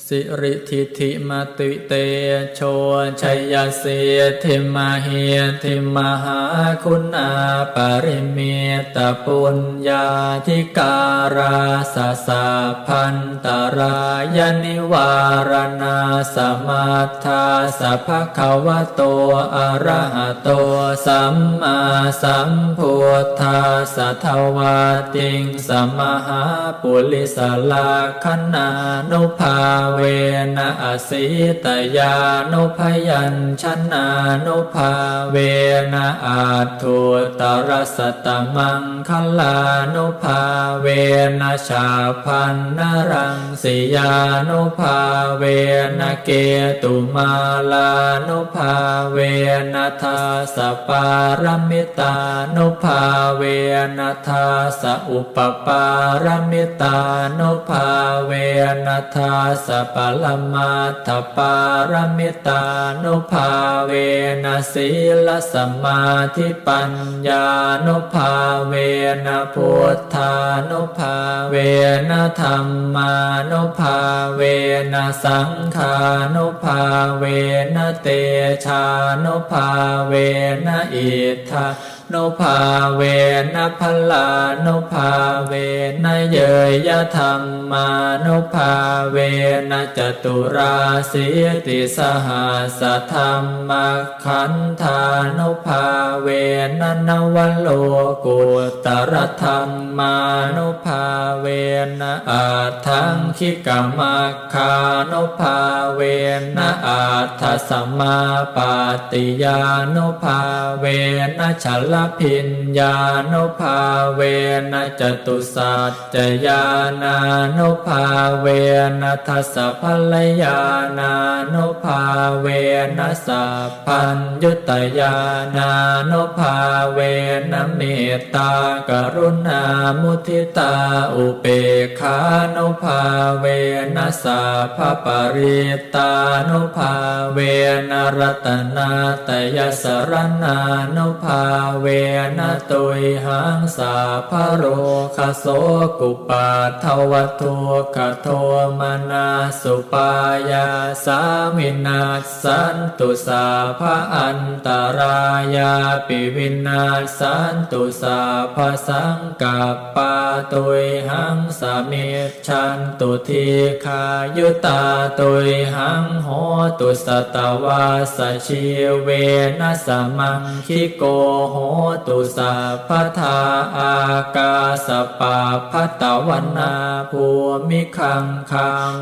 สิริทิธิมติเตโชชัยยเสธิมาเฮธิมหาคุณาปริเมตปุญญาธิการาสสะพันตรายนิวารณาสมัทธาสัพพะวะโตอะระหะโตสัมมาสัมพุทธัสสะทวาติงสมหาปุริสลาคณานุภาเวนะอสิตยานุพยัญชนะนุภาเวนะอาทุตรสตมังคลานุภาเวนะชาพันนรังสิยานุภาเวนะเกตุมาลานุภาเวนะทาสปารมิตานุภาเวนะทาสอุปปารมิตานุภาเวนะทาสปลมาทปารมิตานุภาเวนะศีลสมาธิปัญญานุภาเวนะพุทธานุภาเวนะธัมมานุภาเวนะสังฆานุภาเวนะเตชานุภาเวนะอิทธานุภาเวนะพลานุภาเวนะเยยธรรมานุภาเวนะจตุราสีติสหัสธรรมขันธานุภาเวนะนวโลกุตรธรรมานุภาเวนะอาทังคิกามัคคานุภาเวนะอาทัสสมาปาติยานุภาเวนะฉลพิญญานุภาเวนะจตุสัจจญาณานุภาเวนะทัสสะภัลยานานุภาเวนะสัพพัญญุตญาณานุภาเวนะเมตตากรุณามุทิตาอุเบกขานุภาเวนะสัพพปริตานุภาเวนะรัตนาตยสรณานุภาเวนะตุยหังสาภโรคโสกุปาทวทุกขโทมนาสุปายาสามินาสันตุสาภอันตรายาปิวินาสันตุสาภสังกัปปาตุยหังสามิชันตุทีขายุตาตุยหังโหตุสตวาสชีเวนะสมังคิโกโหตุสาพทาอากาสปาพัตตวนาภูมิคังคัง